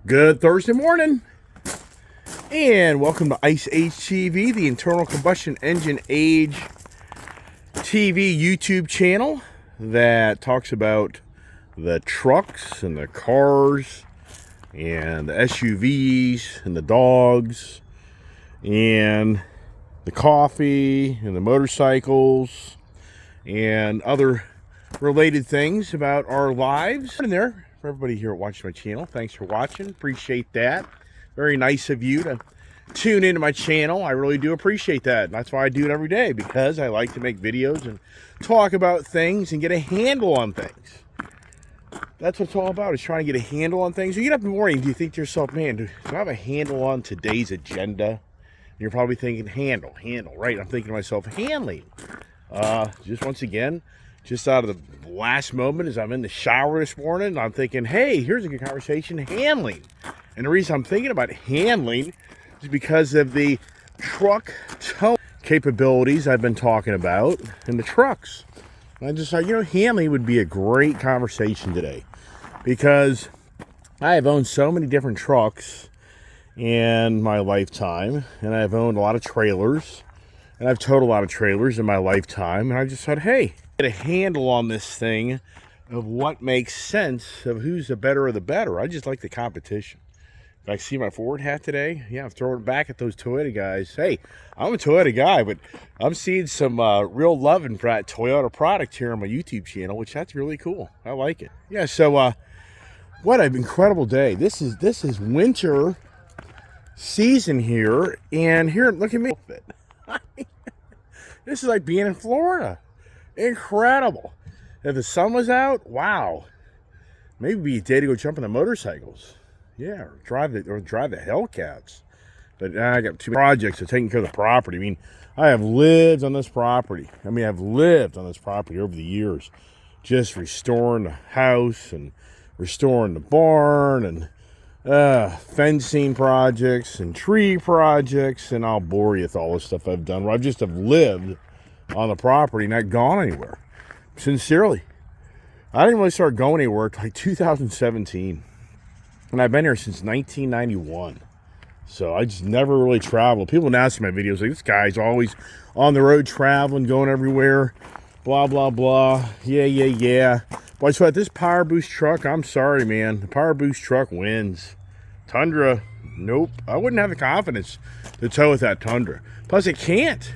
Good Thursday morning, and welcome to Ice Age TV, the Internal Combustion Engine Age TV YouTube channel that talks about the trucks and the cars and the SUVs and the dogs and the coffee and the motorcycles and other related things about our lives. In there, for everybody here watching my channel, thanks for watching. Appreciate that. Very nice of you to tune into my channel. I really do appreciate that. And that's why I do it every day, because I like to make videos and talk about things and get a handle on things. That's what it's all about, is trying to get a handle on things. You get up in the morning, do you think to yourself, man, do I have a handle on today's agenda? And you're probably thinking handle, right? I'm thinking to myself, handling. Just once again, just out of the last moment as I'm in the shower this morning, I'm thinking, hey, here's a good conversation, handling. And the reason I'm thinking about handling is because of the truck tow capabilities I've been talking about in the trucks. And I just thought, handling would be a great conversation today, because I have owned so many different trucks in my lifetime, and I've owned a lot of trailers, and I've towed a lot of trailers in my lifetime, and I just thought, hey, get a handle on this thing of what makes sense, of who's the better of the better. I just like the competition. If I see my Ford hat today, yeah, I'm throwing it back at those Toyota guys. Hey, I'm a Toyota guy, but I'm seeing some real loving for that Toyota product here on my YouTube channel, which that's really cool. I like it. Yeah, so what an incredible day. This is winter season here, and here, look at me. This is like being in Florida. Incredible. If the sun was out, wow. Maybe it'd be a day to go jump on the motorcycles. Yeah, or drive the Hellcats. But I got two projects of taking care of the property. I mean, I have lived on this property. I've lived on this property over the years, just restoring the house and restoring the barn and fencing projects and tree projects, and I'll bore you with all the stuff I've done where I've just have lived on the property, not gone anywhere. Sincerely, I didn't really start going anywhere until like 2017, and I've been here since 1991. So I just never really traveled. People now see my videos like, this guy's always on the road traveling, going everywhere, blah blah blah. Yeah. But so at this Power Boost truck, I'm sorry, man, the Power Boost truck wins. Tundra, nope. I wouldn't have the confidence to tow with that Tundra. Plus, it can't.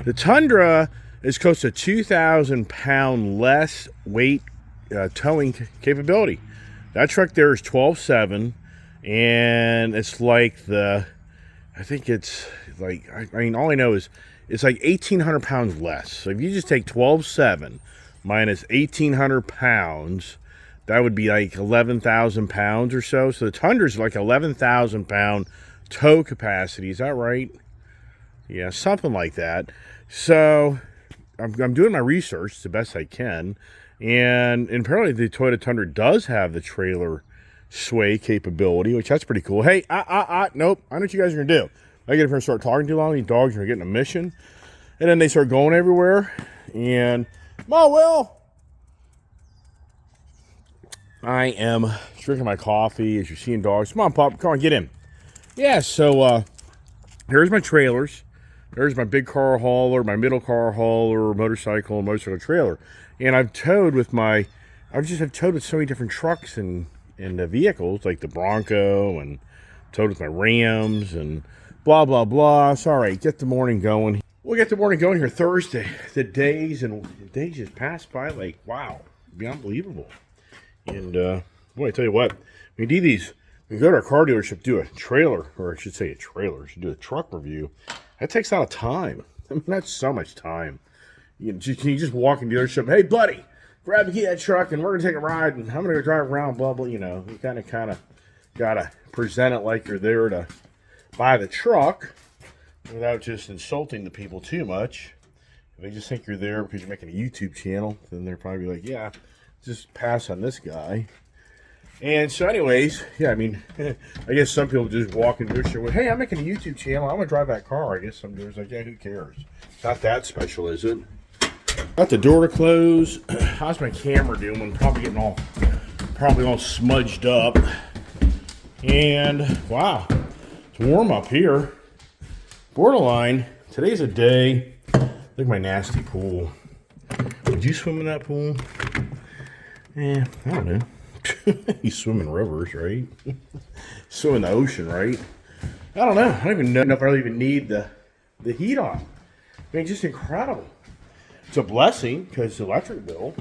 The Tundra is close to 2,000 pound less weight towing capability. That truck there is 12.7, and it's like I think it's like, all I know is it's like 1,800 pounds less. So if you just take 12.7 minus 1,800 pounds, that would be like 11,000 pounds or so. So the Tundra is like 11,000 pound tow capacity. Is that right? Yeah, something like that. So I'm doing my research the best I can, and apparently the Toyota Tundra does have the trailer sway capability, which that's pretty cool. Hey, nope, I know what you guys are gonna do. I get up here and start talking too long, these dogs are getting a mission, and then they start going everywhere. And Will, I am drinking my coffee as you're seeing dogs. Come on, pup, come on, get in. Yeah, so here's my trailers. There's my big car hauler, my middle car hauler, motorcycle, and motorcycle trailer. And I've towed with towed with so many different trucks and vehicles, like the Bronco, and towed with my Rams, and blah, blah, blah. It's all right, get the morning going. We'll get the morning going here Thursday. The days just passed by like, wow, it'd be unbelievable. And boy, I tell you what, we do these. We go to our car dealership, do a trailer, or I should say a trailer, should do a truck review. That takes a lot of time. That's so much time. You just walk in the dealership, hey, buddy, grab the key of that truck, and we're going to take a ride, and I'm going to go drive around, blah, blah, You kind of got to present it like you're there to buy the truck without just insulting the people too much. If they just think you're there because you're making a YouTube channel, then they're probably like, yeah, just pass on this guy. And so anyways, yeah, I guess some people just walk in the show, hey, I'm making a YouTube channel, I'm going to drive that car. I guess some dude's like, yeah, who cares? It's not that special, is it? Got the door to close. How's my camera doing? Probably all smudged up. And wow, it's warm up here. Borderline. Today's a day. Look at my nasty pool. Would you swim in that pool? I don't know. You swim in rivers, right? Swim in the ocean, right? I don't know. I don't even know if I even need the heat on. I mean, just incredible. It's a blessing because the electric bill,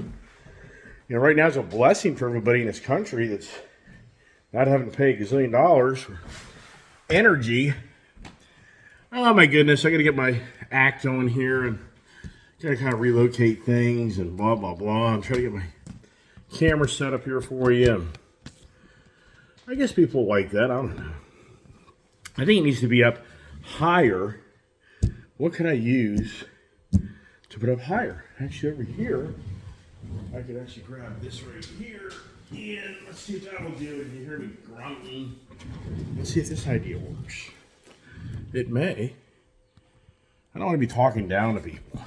right now it's a blessing for everybody in this country that's not having to pay a gazillion dollars for energy. Oh my goodness, I got to get my act on here and got to kind of relocate things and blah, blah, blah. I'm trying to get my camera set up here for you. I guess people like that. I don't know. I think it needs to be up higher. What can I use to put up higher? Actually, over here, I could actually grab this right here. And let's see if that will do it. You hear me grunting. Let's see if this idea works. It may. I don't want to be talking down to people.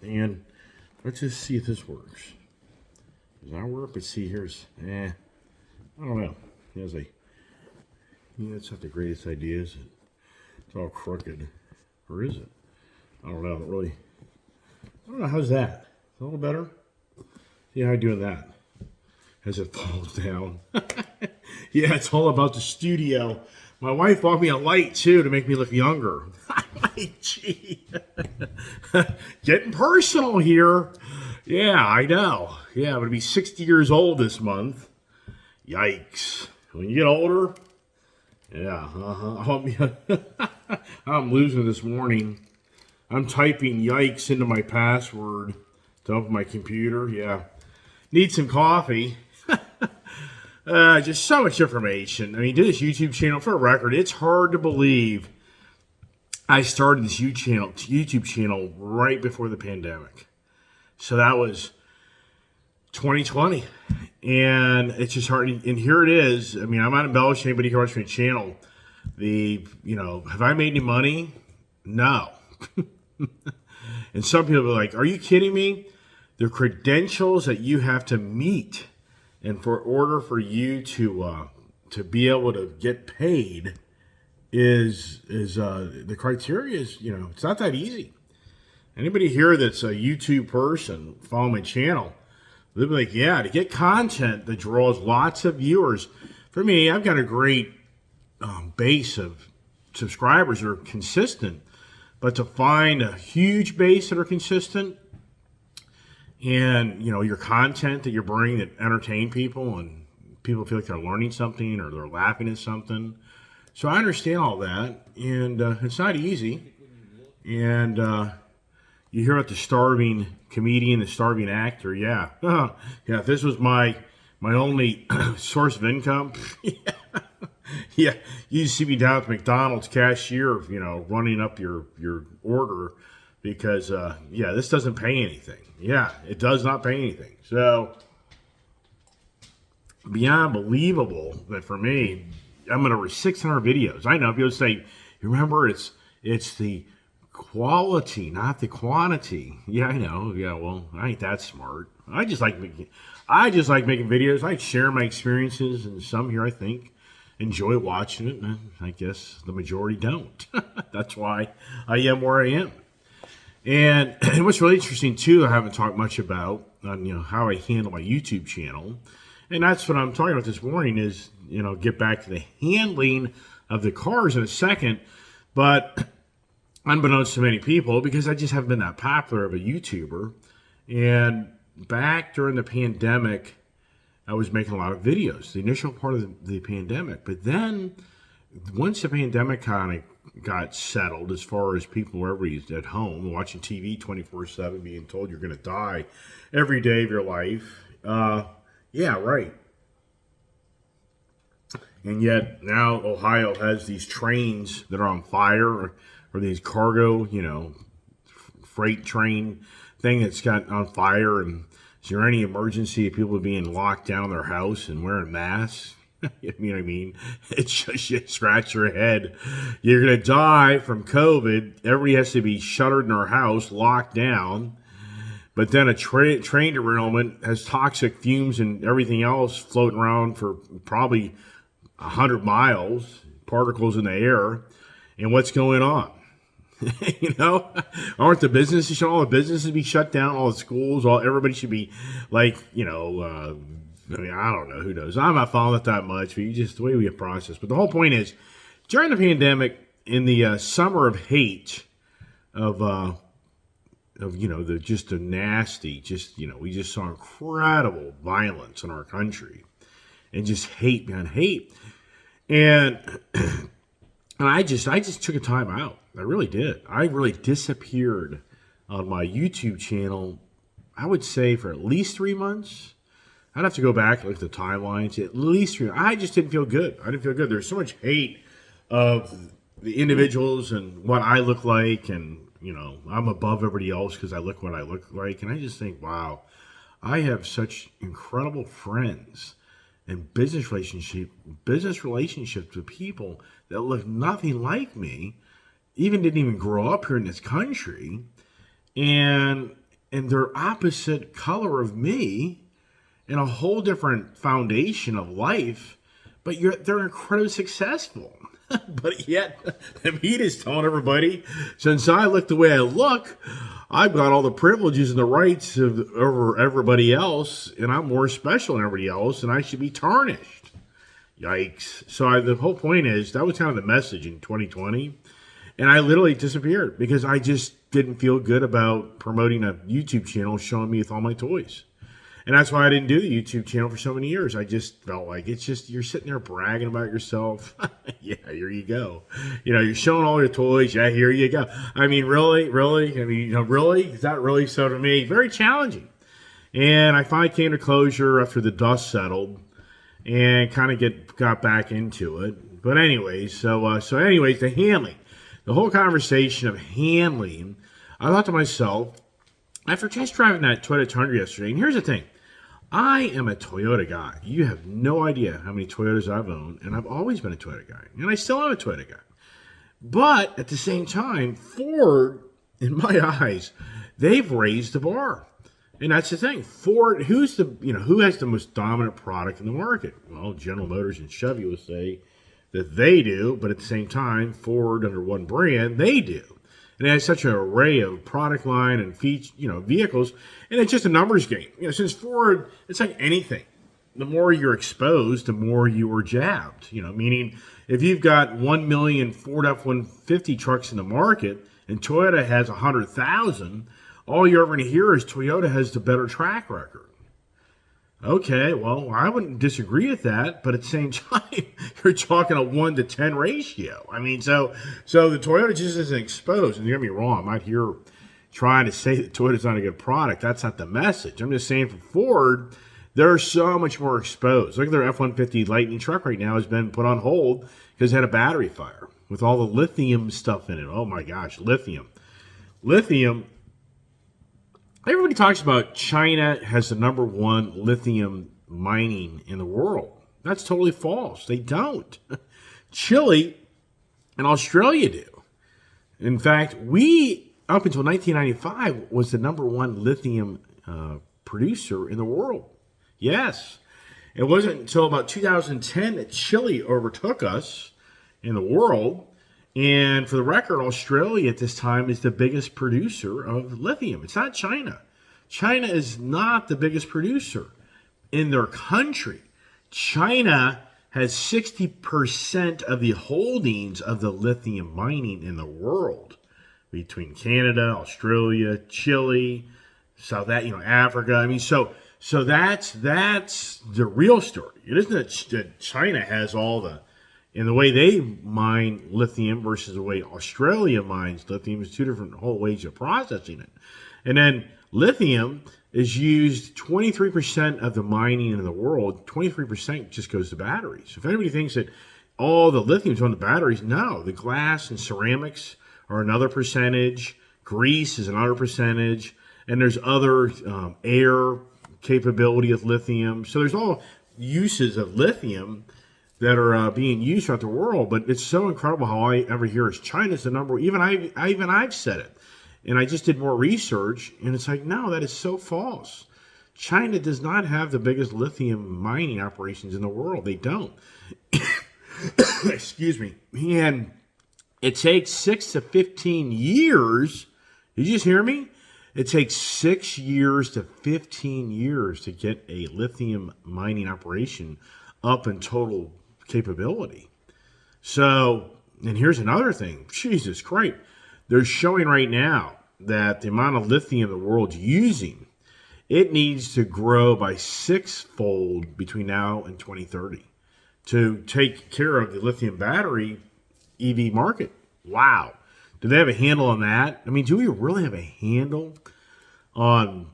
And let's just see if this works. Does that work? Let's see. Here's, I don't know. It's not the greatest idea, is it? It's all crooked. Or is it? I don't know. I don't know. How's that? Is a little better? See how I do that? As it falls down. Yeah, it's all about the studio. My wife bought me a light, too, to make me look younger. Gee. Getting personal here. Yeah, I know. Yeah, I'm going to be 60 years old this month. Yikes. When you get older, yeah, I'm losing this morning. I'm typing yikes into my password to open my computer. Yeah. Need some coffee. Just so much information. I mean, do this YouTube channel for a record. It's hard to believe I started this YouTube channel right before the pandemic. So that was 2020. And it's just hard. And here it is. I mean, I'm not embellishing anybody who watches my channel. Have I made any money? No. And some people are like, are you kidding me? The credentials that you have to meet and for order for you to be able to get paid is the criteria is, it's not that easy. Anybody here that's a YouTube person following my channel, they'll be like, yeah, to get content that draws lots of viewers. For me, I've got a great base of subscribers that are consistent, but to find a huge base that are consistent and, your content that you're bringing that entertain people and people feel like they're learning something or they're laughing at something. So I understand all that, and it's not easy. And you hear about the starving comedian, the starving actor. Yeah. Yeah, if this was my only source of income, yeah, you see me down at the McDonald's cashier, running up your order because, this doesn't pay anything. Yeah, it does not pay anything. So, beyond believable that for me, I'm going to reach 600 videos. I know people say, remember, it's the quality, not the quantity. Yeah, I know. Yeah, well, I ain't that smart. I just like making videos. I share my experiences, and some here, I think, enjoy watching it. And I guess the majority don't. That's why I am where I am. And what's really interesting, too, I haven't talked much about on, how I handle my YouTube channel. And that's what I'm talking about this morning is, get back to the handling of the cars in a second. But unbeknownst to many people, because I just haven't been that popular of a YouTuber. And back during the pandemic, I was making a lot of videos, the initial part of the pandemic. But then once the pandemic kind of got settled, as far as people were at home watching TV 24/7, being told you're going to die every day of your life. Yeah, right. And yet now Ohio has these trains that are on fire, or these cargo, freight train thing that's got on fire. And is there any emergency of people being locked down in their house and wearing masks? You know what I mean? It's just, you scratch your head. You're going to die from COVID. Everybody has to be shuttered in their house, locked down. But then a train derailment has toxic fumes and everything else floating around for probably, 100 miles, particles in the air, and what's going on? You know, aren't the businesses, should all the businesses be shut down, all the schools, everybody should be like, I mean, I don't know, who knows. I'm not following it that much, but the way we get processed. But the whole point is, during the pandemic, in the summer of hate, of the nasty, we just saw incredible violence in our country, and just hate, man, hate, and I just took a time out. I really did. I really disappeared on my YouTube channel, I would say, for at least 3 months. I'd have to go back and look at the timelines. At least 3 months. I just didn't feel good. I didn't feel good. There's so much hate of the individuals and what I look like, and I'm above everybody else because I look what I look like. And I just think, wow, I have such incredible friends and business relationships with people that look nothing like me, didn't even grow up here in this country, and they're opposite color of me, in a whole different foundation of life, but they're incredibly successful. But yet, the media's telling everybody, since I look the way I look, I've got all the privileges and the rights over everybody else, and I'm more special than everybody else, and I should be tarnished. Yikes. So the whole point is, that was kind of the message in 2020, and I literally disappeared because I just didn't feel good about promoting a YouTube channel showing me with all my toys. And that's why I didn't do the YouTube channel for so many years. I just felt like you're sitting there bragging about yourself. Yeah, here you go. You're showing all your toys. Yeah, here you go. I mean, really? I mean, really? Is that really so to me? Very challenging. And I finally came to closure after the dust settled and kind of got back into it. But anyways, so the handling. The whole conversation of handling, I thought to myself, after test driving that Toyota Tundra yesterday, and here's the thing, I am a Toyota guy. You have no idea how many Toyotas I've owned, and I've always been a Toyota guy, and I still am a Toyota guy. But at the same time, Ford, in my eyes, they've raised the bar. And that's the thing. Ford, who has the most dominant product in the market? Well, General Motors and Chevy will say that they do, but at the same time, Ford, under one brand, they do. And it has such an array of product line and vehicles, and it's just a numbers game. Since Ford, it's like anything. The more you're exposed, the more you are jabbed. Meaning if you've got 1 million Ford F-150 trucks in the market and Toyota has 100,000, all you're ever going to hear is Toyota has the better track record. Okay, well, I wouldn't disagree with that, but at the same time, you're talking a 1 to 10 ratio. I mean, so the Toyota just isn't exposed. And don't get me wrong, I'm not here trying to say that Toyota's not a good product. That's not the message. I'm just saying for Ford, they're so much more exposed. Look at their F-150 Lightning truck right now has been put on hold because it had a battery fire with all the lithium stuff in it. Oh my gosh, lithium. Everybody talks about China has the number 1 lithium mining in the world. That's totally false. They don't. Chile and Australia do. In fact, we, up until 1995, was the number 1 lithium producer in the world. Yes. It wasn't until about 2010 that Chile overtook us in the world. And for the record, Australia at this time is the biggest producer of lithium. It's not China. China is not the biggest producer in their country. China has 60% of the holdings of the lithium mining in the world, between Canada, Australia, Chile, Africa. I mean, so that's the real story. It isn't that China has all the. And the way they mine lithium versus the way Australia mines lithium is two different whole ways of processing it. And then lithium is used 23% of the mining in the world. 23% just goes to batteries. If anybody thinks that all the lithium's on the batteries, no. The glass and ceramics are another percentage. Grease is another percentage. And there's other air capability of lithium. So there's all uses of lithium that are being used throughout the world, but it's so incredible how I ever hear is China's the number. Even I've said it, and I just did more research, and it's like, no, that is so false. China does not have the biggest lithium mining operations in the world. They don't. Excuse me. And it takes 6 to 15 years. Did you just hear me? It takes 6 years to 15 years to get a lithium mining operation up in total capability. So, and here's another thing. Jesus Christ. They're showing right now that the amount of lithium the world's using, it needs to grow by 6-fold between now and 2030 to take care of the lithium battery EV market. Wow. Do they have a handle on that? I mean, do we really have a handle on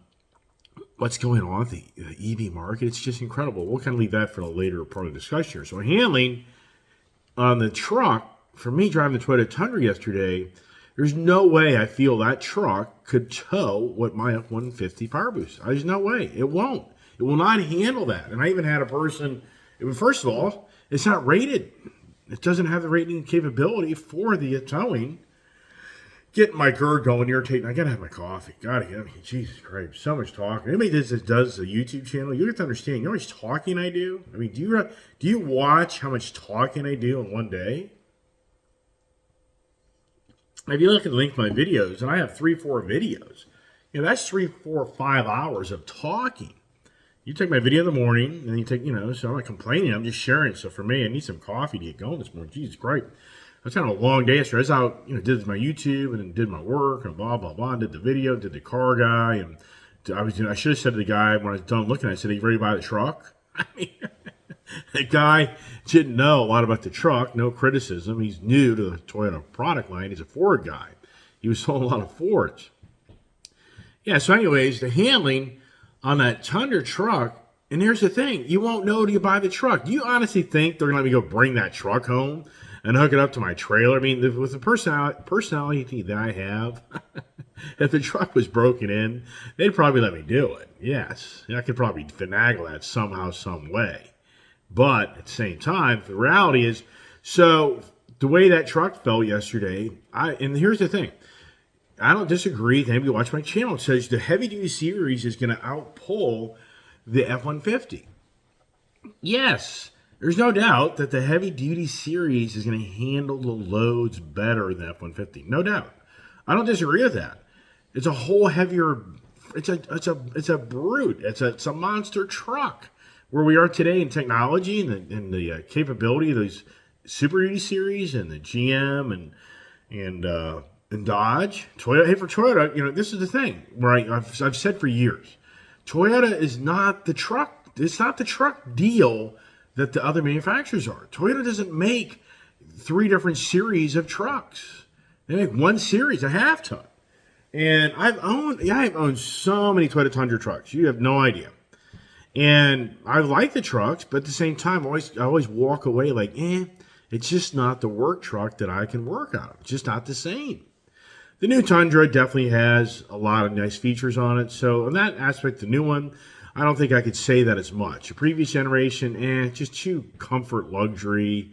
what's going on with the EV market? It's just incredible. We'll kind of leave that for a later part of the discussion here. So handling on the truck, for me driving the Toyota Tundra yesterday, there's no way I feel that truck could tow what my F-150 Power Boost. There's no way. It won't. It will not handle that. And I even had a person, first of all, it's not rated. It doesn't have the rating capability for the towing. Getting my GERD going, irritating. I gotta have my coffee. Gotta get me. Jesus Christ, so much talking. Anybody that does a YouTube channel, you have to understand. You know how much talking I do? I mean, do you watch how much talking I do in one day? If you look at the length of my videos, and I have 3-4 videos, that's 3, 4, 5 hours of talking. You take my video in the morning, and then you take, so I'm not complaining. I'm just sharing. So for me, I need some coffee to get going this morning. Jesus Christ. It was kind of a long day yesterday. I was out, did my YouTube, and then did my work, and blah, blah, blah. Did the video, did the car guy, and I should have said to the guy when I was done looking, I said, "Are you ready to buy the truck?" I mean, the guy didn't know a lot about the truck. No criticism. He's new to the Toyota product line. He's a Ford guy. He was selling a lot of Fords. Yeah, so anyways, the handling on that Tundra truck, and here's the thing. You won't know till you buy the truck. Do you honestly think they're going to let me go bring that truck home and hook it up to my trailer? I mean, with the personality that I have, if the truck was broken in, they'd probably let me do it. Yes, I could probably finagle that somehow, some way. But at the same time, the reality is, so the way that truck felt yesterday, and here's the thing. I don't disagree. If you watch my channel, it says the heavy duty series is going to outpull the F-150. Yes, there's no doubt that the heavy duty series is going to handle the loads better than the F-150. No doubt. I don't disagree with that. It's a whole heavier. It's a brute. It's a monster truck. Where we are today in technology and the capability of those Super Duty series and the GM and Dodge, Toyota. Hey, for Toyota, this is the thing. Right? I've said for years, Toyota is not the truck. It's not the truck deal that the other manufacturers are. Toyota doesn't make 3 different series of trucks. They make one series, a half ton. And I've owned so many Toyota Tundra trucks. You have no idea. And I like the trucks, but at the same time, I always walk away like, it's just not the work truck that I can work out of. It's just not the same. The new Tundra definitely has a lot of nice features on it. So in that aspect, the new one, I don't think I could say that as much. The previous generation, just too comfort, luxury.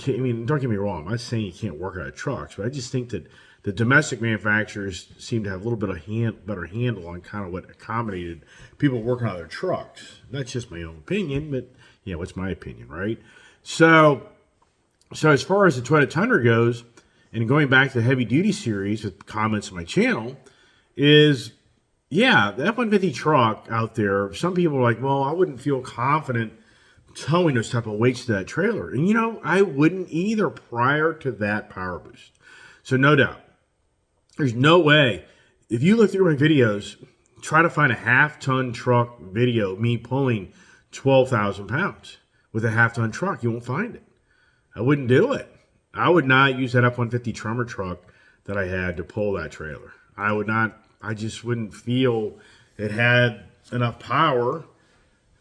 I mean, don't get me wrong. I'm not saying you can't work out of trucks, but I just think that the domestic manufacturers seem to have a little bit of better handle on kind of what accommodated people working on their trucks. That's just my own opinion, but what's my opinion, right? So as far as the Toyota Tundra goes, and going back to the heavy duty series with comments on my channel, is the F-150 truck out there. Some people are like, well, I wouldn't feel confident towing those type of weights to that trailer, and I wouldn't either prior to that Power Boost. So no doubt. There's no way. If you look through my videos, try to find a half-ton truck video, me pulling 12,000 pounds with a half-ton truck. You won't find it. I wouldn't do it. I would not use that F-150 Tremor truck that I had to pull that trailer. I would not. I just wouldn't feel it had enough power,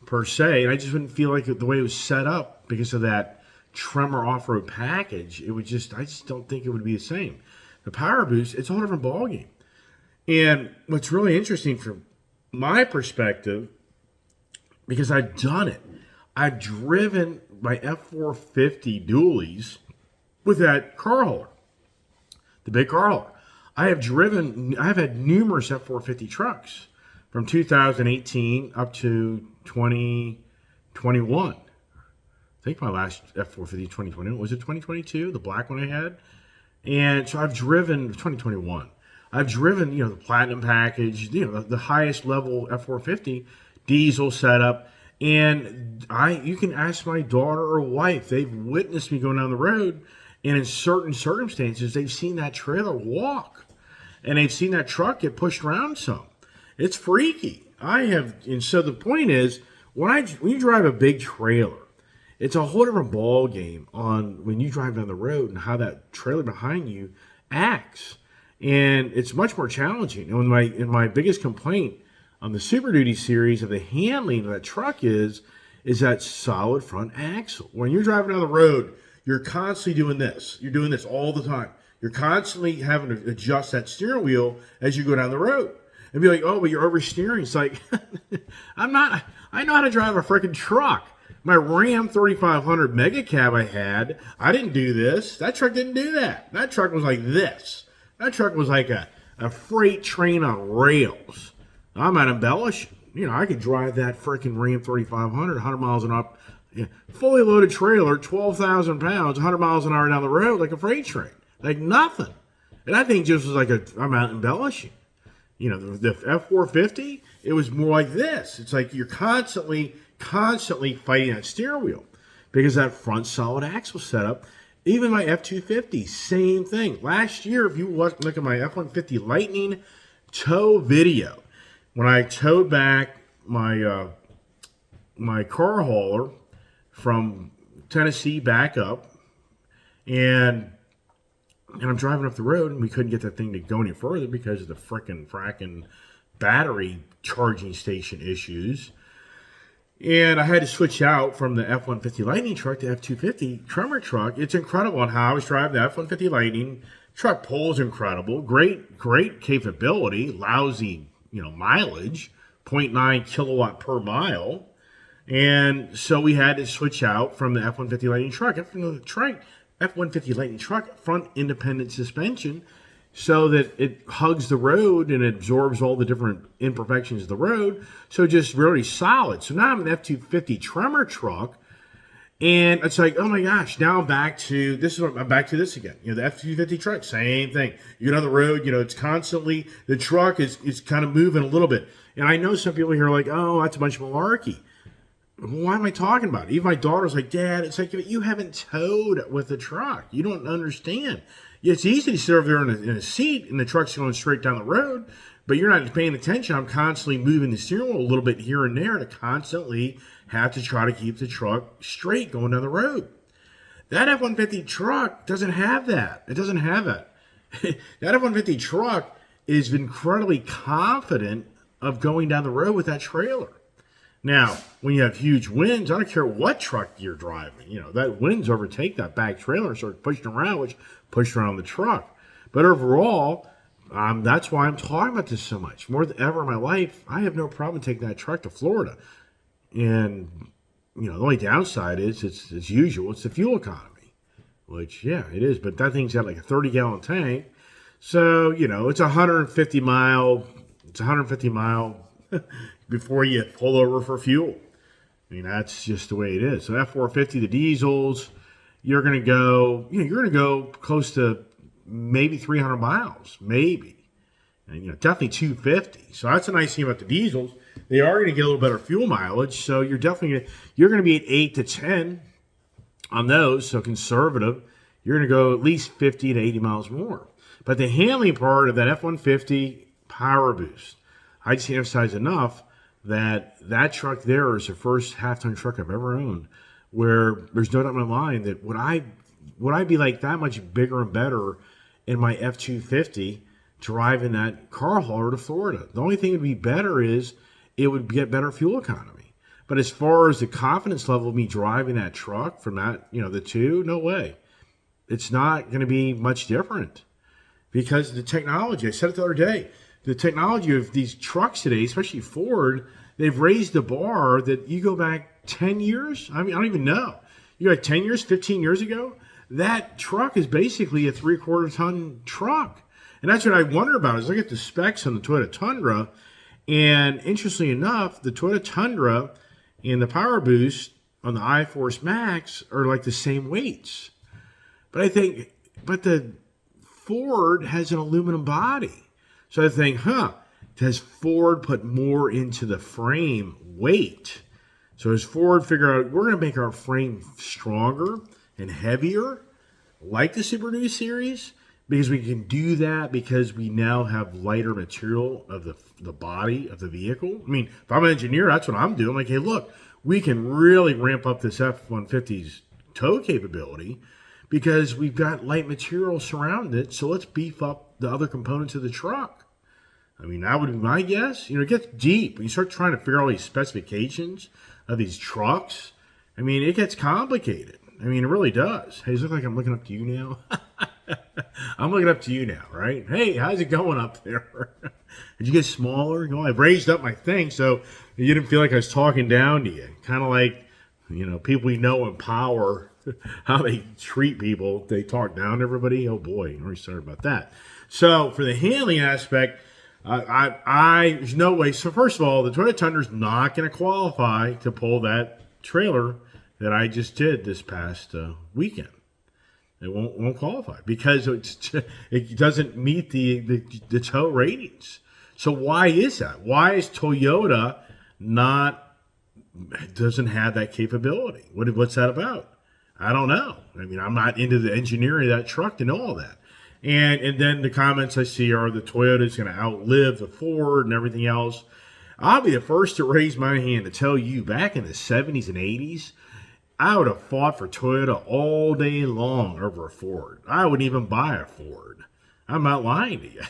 per se, and I just wouldn't feel like the way it was set up because of that Tremor off-road package. I just don't think it would be the same. The Power Boost, it's a whole different ballgame. And what's really interesting from my perspective, because I've done it, I've driven my F-450 dualies with that car hauler, the big car hauler. I've had numerous F-450 trucks from 2018 up to 2021. think my last F450 2021 was it 2022, the black one I had. And so I've driven 2021. I've driven, the platinum package, the highest level F450 diesel setup. And you can ask my daughter or wife, they've witnessed me going down the road, and in certain circumstances, they've seen that trailer walk, and they've seen that truck get pushed around some. It's freaky. And so the point is, when you drive a big trailer, it's a whole different ball game on when you drive down the road and how that trailer behind you acts, and it's much more challenging. And my biggest complaint on the Super Duty series of the handling of that truck is that solid front axle. When you're driving down the road, you're constantly doing this. You're doing this all the time. You're constantly having to adjust that steering wheel as you go down the road. And be like, oh, but you're oversteering. It's like, I'm not. I know how to drive a freaking truck. My Ram 3500 Mega Cab I didn't do this. That truck didn't do that. That truck was like this. That truck was like a freight train on rails. I'm not embellishing. I could drive that freaking Ram 3500, 100 miles an hour, fully loaded trailer, 12,000 pounds, 100 miles an hour down the road like a freight train. Like nothing. And I think just was like I'm not embellishing. The F450, it was more like this. It's like you're constantly fighting that steering wheel because that front solid axle setup. Even my F250, same thing. Last year, if you look at my F150 Lightning tow video, when I towed back my car hauler from Tennessee back up, and I'm driving up the road, and we couldn't get that thing to go any further because of the fracking battery charging station issues. And I had to switch out from the F-150 Lightning truck to F-250 Tremor truck. It's incredible on how I was driving the F-150 Lightning. Truck pulls incredible. Great capability. Lousy, mileage. 0.9 kilowatt per mile. And so we had to switch out from the F-150 Lightning truck. F-150 Lightning truck, front independent suspension, so that it hugs the road and absorbs all the different imperfections of the road. So just really solid. So now I'm an F-250 Tremor truck, and it's like, oh my gosh, now I'm back to this again. The F-250 truck, same thing. You get on the road, it's constantly, the truck is kind of moving a little bit. And I know some people here are like, oh, that's a bunch of malarkey. Why am I talking about it? Even my daughter's like, Dad, it's like you haven't towed with the truck. You don't understand. It's easy to sit over there in a seat and the truck's going straight down the road, but you're not paying attention. I'm constantly moving the steering wheel a little bit here and there to constantly have to try to keep the truck straight going down the road. That F-150 truck doesn't have that. It doesn't have that. That F-150 truck is incredibly confident of going down the road with that trailer. Now, when you have huge winds, I don't care what truck you're driving. That winds overtake that back trailer and start pushing around, which pushed around the truck. But overall, that's why I'm talking about this so much. More than ever in my life, I have no problem taking that truck to Florida. And, the only downside is, it's as usual, it's the fuel economy. Which, yeah, it is. But that thing's got like a 30-gallon tank. So, it's 150 mile before you pull over for fuel. That's just the way it is. So F450, the diesels, you're going to go close to maybe 300 miles, maybe. And, definitely 250. So that's a nice thing about the diesels. They are going to get a little better fuel mileage. So you're going to be at 8 to 10 on those. So conservative, you're going to go at least 50 to 80 miles more. But the handling part of that F-150 Power Boost, I just emphasize enough that truck there is the first half-ton truck I've ever owned, where there's no doubt in my mind that would I be like that much bigger and better in my F-250 driving that car hauler to Florida. The only thing that would be better is it would get better fuel economy. But as far as the confidence level of me driving that truck from that, the two, no way. It's not going to be much different because the technology, I said it the other day, the technology of these trucks today, especially Ford, they've raised the bar that you go back 10 years. I don't even know. You go back 10 years, 15 years ago, that truck is basically a 3/4 ton truck. And that's what I wonder about is look at the specs on the Toyota Tundra. And interestingly enough, the Toyota Tundra and the Power Boost on the iForce Max are like the same weights. But the Ford has an aluminum body. So I think, does Ford put more into the frame weight? So as Ford figure out, we're going to make our frame stronger and heavier, like the Super Duty series, because we can do that because we now have lighter material of the body of the vehicle. I mean, if I'm an engineer, that's what I'm doing. I'm like, hey, look, we can really ramp up this F-150's tow capability because we've got light material surrounding it, so let's beef up the other components of the truck. I mean, that would be my guess. You know, it gets deep. When you start trying to figure out all these specifications of these trucks, I mean, it gets complicated. I mean, it really does. Hey, does it look like I'm looking up to you now? I'm looking up to you now, right? Hey, how's it going up there? Did you get smaller? You know, I've raised up my thing so you didn't feel like I was talking down to you. Kind of like, you know, people we know in power, how they treat people. They talk down to everybody. Oh, boy, I'm already sorry about that. So for the handling aspect, there's no way. So first of all, the Toyota Tundra's not going to qualify to pull that trailer that I just did this past weekend. It won't qualify because it doesn't meet the tow ratings. So why is that? Why is Toyota doesn't have that capability? What's that about? I don't know. I mean, I'm not into the engineering of that truck to know all that. And then the comments I see are the Toyota's going to outlive the Ford and everything else. I'll be the first to raise my hand to tell you, back in the 70s and 80s, I would have fought for Toyota all day long over a Ford. I wouldn't even buy a Ford. I'm not lying to you.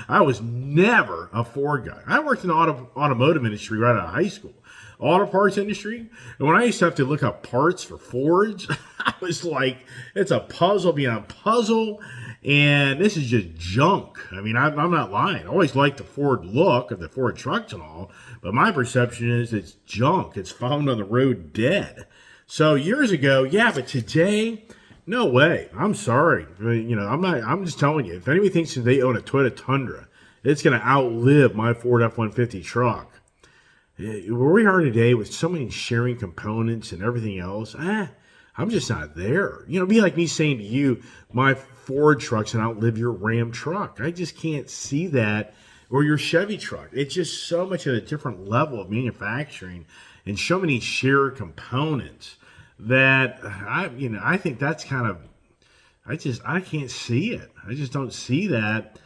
I was never a Ford guy. I worked in the automotive industry right out of high school. Auto parts industry. And when I used to have to look up parts for Fords, I was like, it's a puzzle beyond puzzle. And this is just junk. I mean, I'm not lying. I always liked the Ford look of the Ford trucks and all. But my perception is it's junk. It's found on the road dead. So years ago, yeah, but today, no way. I'm sorry. You know, I'm just telling you, if anybody thinks that they own a Toyota Tundra, it's going to outlive my Ford F-150 truck. Where we are today with so many sharing components and everything else, I'm just not there. You know, it'd be like me saying to you, my Ford truck's going to outlive your Ram truck. I just can't see that. Or your Chevy truck. It's just so much at a different level of manufacturing and so many shared components that I think that's kind of, I can't see it. I just don't see that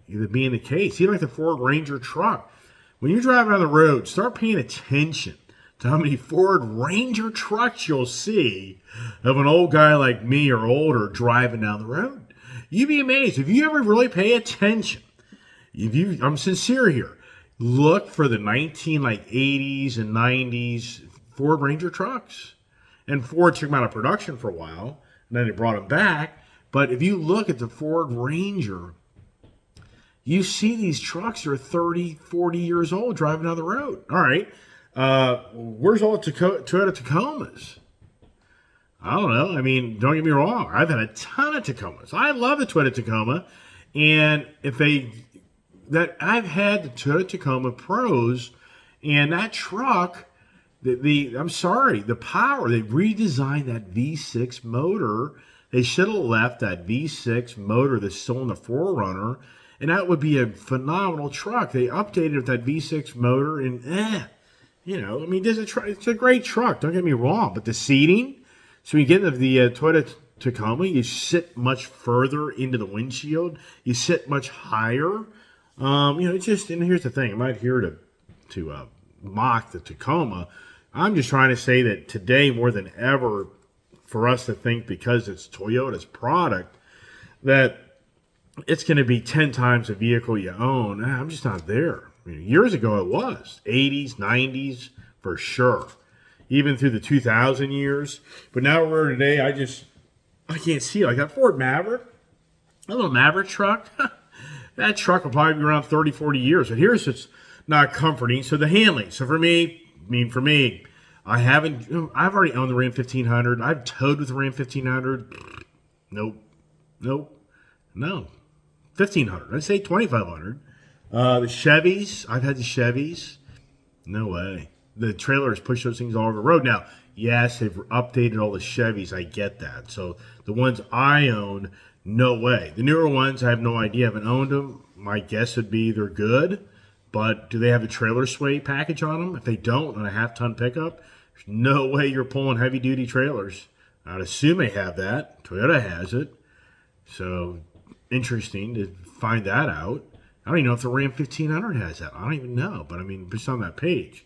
being the case. Even like the Ford Ranger truck. When you're driving on the road, start paying attention to how many Ford Ranger trucks you'll see of an old guy like me or older driving down the road. You'd be amazed if you ever really pay attention. I'm sincere here. Look for the 80s and 90s Ford Ranger trucks. And Ford took them out of production for a while, and then they brought them back. But if you look at the Ford Ranger, you see these trucks that are 30, 40 years old driving down the road. All right. Where's all the Toyota Tacomas? I don't know. I mean, don't get me wrong. I've had a ton of Tacomas. I love the Toyota Tacoma. And I've had the Toyota Tacoma Pros, and that truck, I'm sorry, the power, they redesigned that V6 motor. They should have left that V6 motor that's still in the 4Runner, and that would be a phenomenal truck. They updated that V6 motor, and I mean, it's a great truck, don't get me wrong, but the seating, so when you get into the Toyota Tacoma, you sit much further into the windshield, you sit much higher. And here's the thing, I'm not here to mock the Tacoma. I'm just trying to say that today, more than ever, for us to think because it's Toyota's product, that it's going to be 10 times the vehicle you own. I'm just not there. I mean, years ago it was. 80s, 90s, for sure. Even through the 2000 years. But now we're today, I can't see it. Like that Ford Maverick, that little Maverick truck, that truck will probably be around 30, 40 years. But here's what's not comforting. So the handling. So for me, I've already owned the Ram 1500. I've towed with the Ram 1500. Nope. No. 1500. I'd say 2500. The Chevys. I've had the Chevys. No way. The trailers push those things all over the road. Now, Yes, they've updated all the Chevys. I get that. So the ones I own, no way. The newer ones, I have no idea. I haven't owned them. My guess would be they're good. But do they have a trailer sway package on them? If they don't, on a half-ton pickup, there's no way you're pulling heavy-duty trailers. I'd assume they have that. Toyota has it. So interesting to find that out. I don't even know if the Ram 1500 has that. I don't even know. But I mean, just on that page.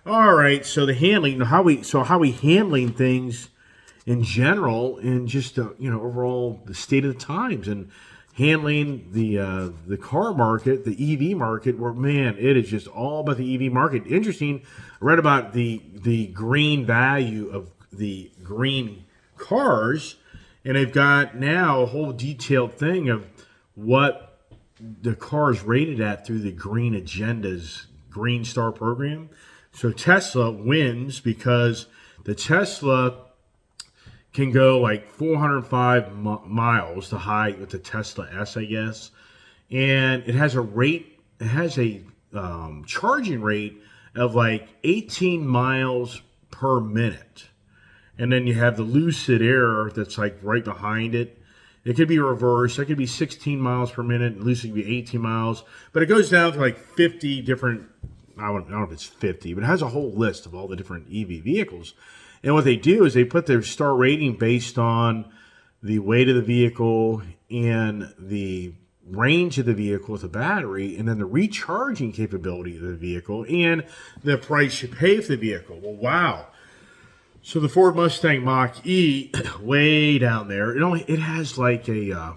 All right, so the handling, how we handling things in general, and just overall the state of the times, and handling the car market, the EV market, where man, it is just all about the EV market. Interesting, I read about the green value of the green cars, and they've got now a whole detailed thing of what the car is rated at through the Green Agenda's Green Star program. So Tesla wins because the Tesla can go like 405 miles, the high with the Tesla S, I guess. And it has a charging rate of like 18 miles per minute. And then you have the Lucid Air that's like right behind it. It could be reversed. It could be 16 miles per minute. Lucid could be 18 miles. But it goes down to like 50 different, I don't know if it's 50, but it has a whole list of all the different EV vehicles. And what they do is they put their star rating based on the weight of the vehicle and the range of the vehicle with the battery, and then the recharging capability of the vehicle and the price you pay for the vehicle. Well, wow. So the Ford Mustang Mach-E, way down there, it has like a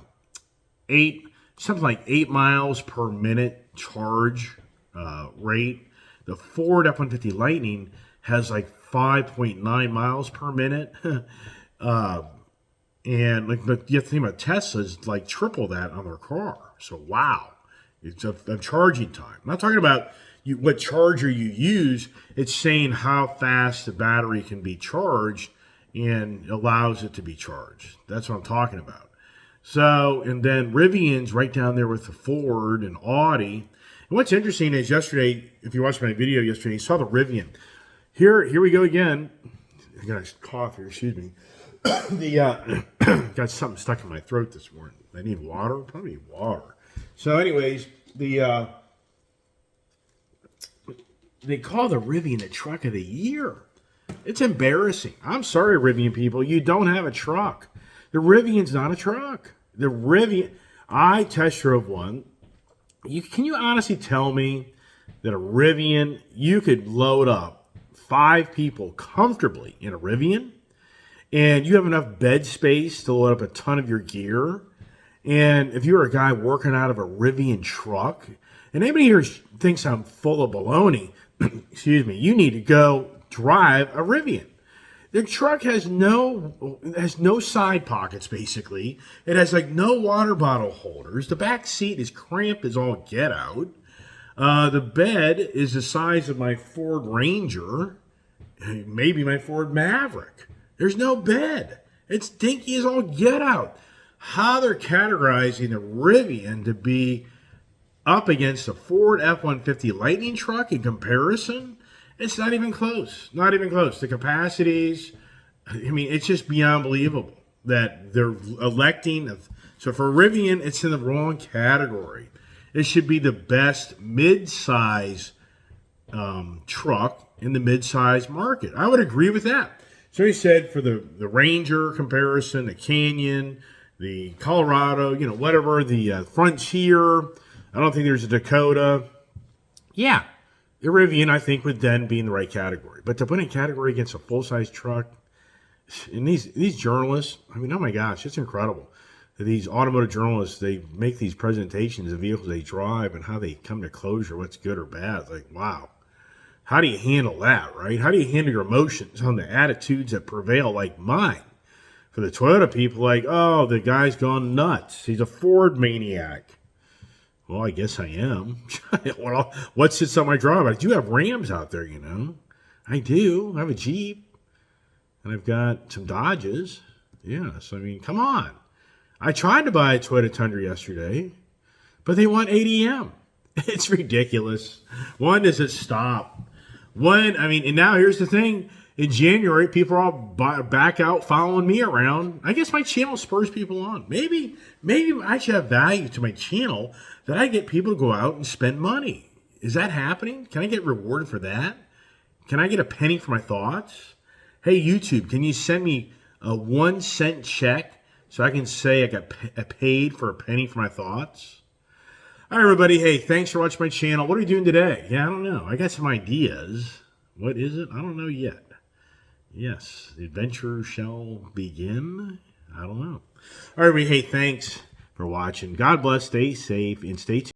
something like 8 miles per minute charge rate. The Ford F-150 Lightning has like 5.9 miles per minute. And like, but you have to think about Tesla's like triple that on their car. So wow, it's a charging time. I'm not talking about what charger you use. It's saying how fast the battery can be charged and allows it to be charged. That's what I'm talking about. So, and then Rivian's right down there with the Ford and Audi. And what's interesting is yesterday, if you watched my video yesterday, you saw the Rivian. Here we go again. I got a cough here, excuse me. Got something stuck in my throat this morning. I need water? Probably need water. So anyways, they call the Rivian the truck of the year. It's embarrassing. I'm sorry, Rivian people. You don't have a truck. The Rivian's not a truck. The Rivian, I test drove one. Can you honestly tell me that a Rivian, you could load up 5 people comfortably in a Rivian, and you have enough bed space to load up a ton of your gear? And if you're a guy working out of a Rivian truck, and anybody here thinks I'm full of baloney, excuse me, you need to go drive a Rivian. The truck has no side pockets, basically. It has like no water bottle holders. The back seat is cramped as all get out. The bed is the size of my Ford Ranger, maybe my Ford Maverick. There's no bed. It's dinky as all get out. How they're categorizing the Rivian to be up against a Ford F-150 Lightning truck in comparison, it's not even close. Not even close. The capacities, I mean, it's just beyond believable that they're electing. So for Rivian, it's in the wrong category. It should be the best mid-size truck in the mid-size market. I would agree with that. So he said for the Ranger comparison, the Canyon, the Colorado, whatever, the Frontier, I don't think there's a Dakota. Yeah, the Rivian, I think, would then be in the right category. But to put in category against a full-size truck, and these journalists, I mean, oh my gosh, it's incredible. These automotive journalists, they make these presentations of vehicles they drive and how they come to closure, what's good or bad. It's like, wow. How do you handle that, right? How do you handle your emotions on the attitudes that prevail like mine? For the Toyota people, like, oh, the guy's gone nuts. He's a Ford maniac. Well, I guess I am. Well, what sits on my drive? I do have Rams out there, I do. I have a Jeep. And I've got some Dodges. Yes, I mean, come on. I tried to buy a Toyota Tundra yesterday, but they want ADM. It's ridiculous. One, does it stop? And now here's the thing. in January, people are all back out following me around. I guess my channel spurs people on. Maybe I should have value to my channel that I get people to go out and spend money. Is that happening? Can I get rewarded for that? Can I get a penny for my thoughts? Hey, YouTube, can you send me a 1 cent check so I can say I got paid for a penny for my thoughts? All right, everybody. Hey, thanks for watching my channel. What are we doing today? Yeah, I don't know. I got some ideas. What is it? I don't know yet. Yes, the adventure shall begin. I don't know. All right, everybody. Hey, thanks for watching. God bless. Stay safe and stay tuned.